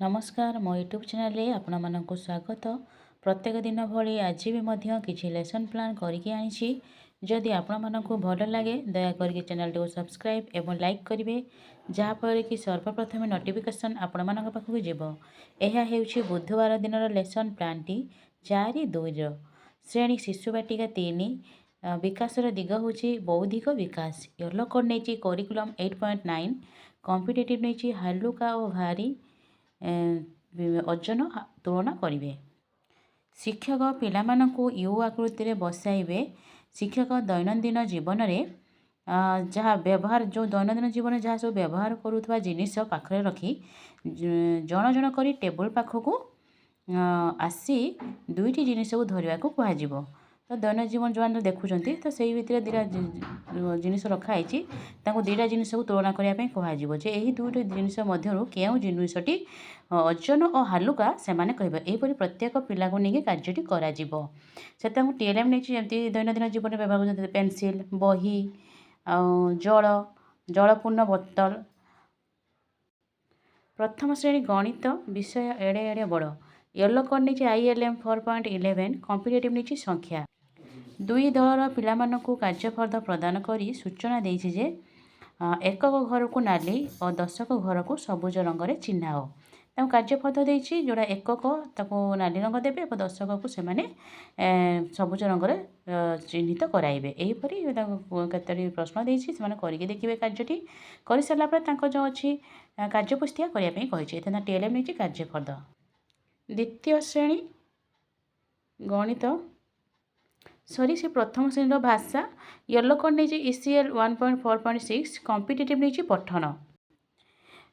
नमस्कार मो YouTube channel रे आपण मानक स्वागत। प्रत्येक दिन भली आज भी मध्य किसी लेसन प्लान करके आनी। जदि आपण मानक भल लगे दयाकोरी चैनल को सब्सक्राइब एवं लाइक करेंगे जहाँफल कि सर्वप्रथम नोटिफिकेशन आपण मान पाखक जीव। यह बुधवार दिन लेसन प्लान टी 4-2 श्रेणी शिशु बाटिका 3 विकासर दिग हूँ बौद्धिक विकास। येलो कोड नहीं करिकुलम 8.9 कॉम्पिटिटिव नहीं हालुका और भारी ओजन तुलना करेंगे। शिक्षक पिलामानंकु यू आकृति रे बसाइबे। शिक्षक दैनंदिन जीवन में जहाँ व्यवहार जो दैनंदिन जीवन जहाँ सब व्यवहार करुवा जिनिस पाखरे रखी जन जन करी टेबल पाखक आसी दुईटी जिनिस को धरने को कहुव। तो दैनिक जीवन जो देखुं तो से भितर दीटा जिनिस रखाई दीटा जिनिस को तुलना करने कहुव जे यही दुईट जिनिस मध्य केउ जिनसटी ओजन और हालुका से कहे। यहीपरि प्रत्येक पिला को लेकिन कार्यटी करा टीएलएम नहीं दैनंदिन जीवन व्यवहार करते पेनसिल बही जल जलपूर्ण बोतल। प्रथम श्रेणी गणित विषय एड़े एड़े बड़। येलो कोड नहीं ILM 4.11 कॉम्पिटिटिव नहीं संख्या। दुई दलर पिलामानंकु कार्यफर्द प्रदान करी सूचना देछि जे एकक घर को नाली और 10 घर को सबुज रंग रे चिन्हाओ। ताको कार्यफर्द देछि जोड़ा एकक ताको नाली रंग देबे और 10 को सेमाने सबुज रंग रे चिन्हित कराइबे। एहीपरि केतरी प्रश्न देछि सेमाने करिके देखिबे। कार्यटी करि सारला पर ताको जो अछि कार्यपुस्तिका करिया पई कहिछि। एतना टीएलएम नहीं कार्यफर्द। द्वितीय श्रेणी गणित सरी से प्रथम श्रेणी भाषा। येलो कोड नहीं ECL 1.4.6 कॉम्पिटिटिव नहीं पठन।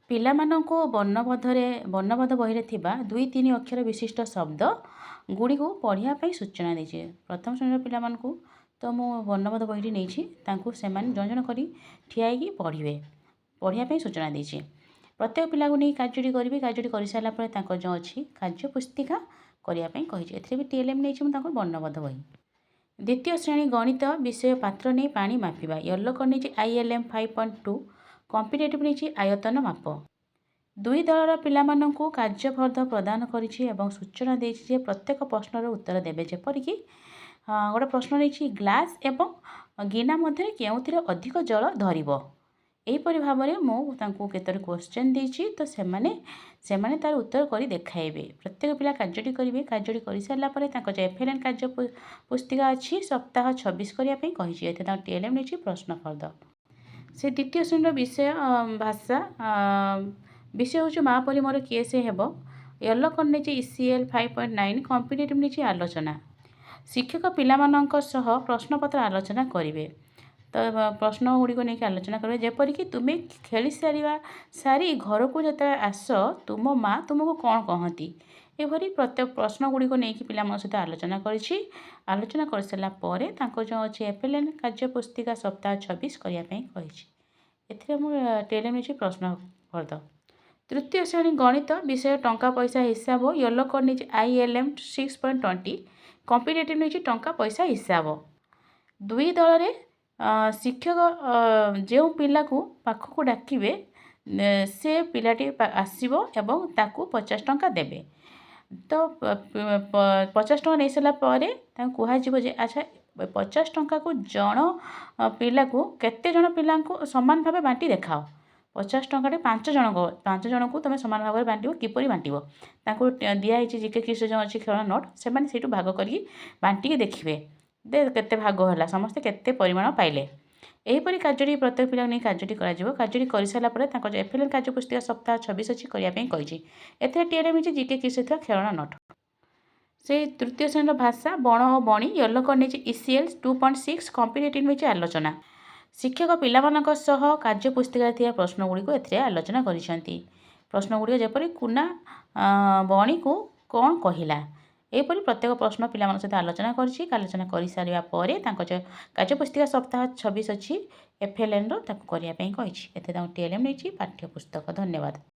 पिलामानंको वर्णबोध बही थिबा 2-3 अक्षर विशिष्ट शब्द गुड़ी को पढ़िया पई सूचना देछि। प्रथम श्रेणी पिलामानंको तो मु वर्णबोध बही नहीं से जन जन करी ठियाई पढ़े पढ़िया पई सूचना देछि। प्रत्येक पिला को नहीं कार्यटी करी कार्यटी कर सारा पर जो अच्छी कार्यपुस्तिका करने कही। एथि टीएलएम नहीं वर्णबोध बही। द्वितीय श्रेणी गणित विषय पात्र नहीं पानी मापिबा। येलो कोड नहीं ILM 5.2 कॉम्पिटिटिव नहीं आयतन माप। दुई दलर पिलामानंकु कार्यफर्द प्रदान करिछि एवं सूचना देछि जे प्रत्येक प्रश्नर उत्तर देबे। जेपरिक गोटे प्रश्न नहीं ग्लास एवं गिना मध्य केउथिरे अधिक जल धरिबो। एहीपरि भाव में मुझे केतोरी क्वेश्चन देछि तो सेमाने तार उत्तर करी देखाइबे। प्रत्येक पिला कार्यटी करेंगे कार्यटी कर सारा पर जो FLN कार्य पुस्तिका अच्छी सप्ताह 26 करने कही। टीएलएम नहीं प्रश्नफर्द। से द्वितीय श्रेणी विषय भाषा विषय हूँ माँ परी मोर किए से हेब। येलो कोड नहीं ECL 5.9 कॉम्पिटिटिव नहीं आलोचना। शिक्षक पिलामानंक सह प्रश्नपत्र आलोचना करेंगे। तो प्रश्न गुड़िक नहीं आलोचना करेंगे। जेपरिक तुम्हें खेली सारी घर को जो आस तुम माँ तुमको कौन कहती। एभरी प्रत्येक प्रश्न गुड़िक नहीं पिला सहित आलोचना करी आलोचना कर सारा पर जो अच्छी FLN कार्यपुस्तिका सप्ताह 26 करने कही। टीएलएम नहीं प्रश्नफर्द। तृतीय श्रेणी गणित विषय टंका पैसा हिसाब। येलो कोड नहीं ILM 6.20 कॉम्पिटिटिव नहीं टंका पैसा हिसाब। दुई दल रे शिक्षक जो पिला को पाखक डाकिबे से पिलाटी आसीबो एवं ताकू 50 टंका देबे। तो 50 टंका नहीं सारा पर कहुव जे अच्छा 50 टंका को जन पिला को केते जन पिला को समान भाव बांटी देखाओ। 50 टंका 5 जन को तुम समान भाव में बांटो किपरि बांटो ताको दिखाई जीके किस जो अच्छी खेल नोट से भाग कर बांटिकी देखिए केते भाग है समस्ते केते परिमाण पाइले। यहीपरि कार्यटी प्रत्येक पिला नहीं कार्यटी कार्यटी कर सारा पर जो FLN कार्यपुस्तिका सप्ताह 26 अच्छी करने कही। एथे टीएलएम जीके किस खेलना नोट। से तृतीय श्रेणी भाषा बण और बणी। येलो कोड नहीं ECL 2.6 कॉम्पिटिटिव नहीं आलोचना। शिक्षक पिलामानंक सह कार्यपुस्तिका थिया प्रश्न गुड़िक एथिरे आलोचना करिसेंती। प्रश्न गुड़िक जेपरि कुना बणी को कौन कहला। यहीपरि प्रत्येक प्रश्न पिला सहित आलोचना आलोचना कर सारा पर जो कार्यपुस्तिका सप्ताह 26 अच्छी FLN करने कही। टीएलएम नहीं पाठ्यपुस्तक। धन्यवाद।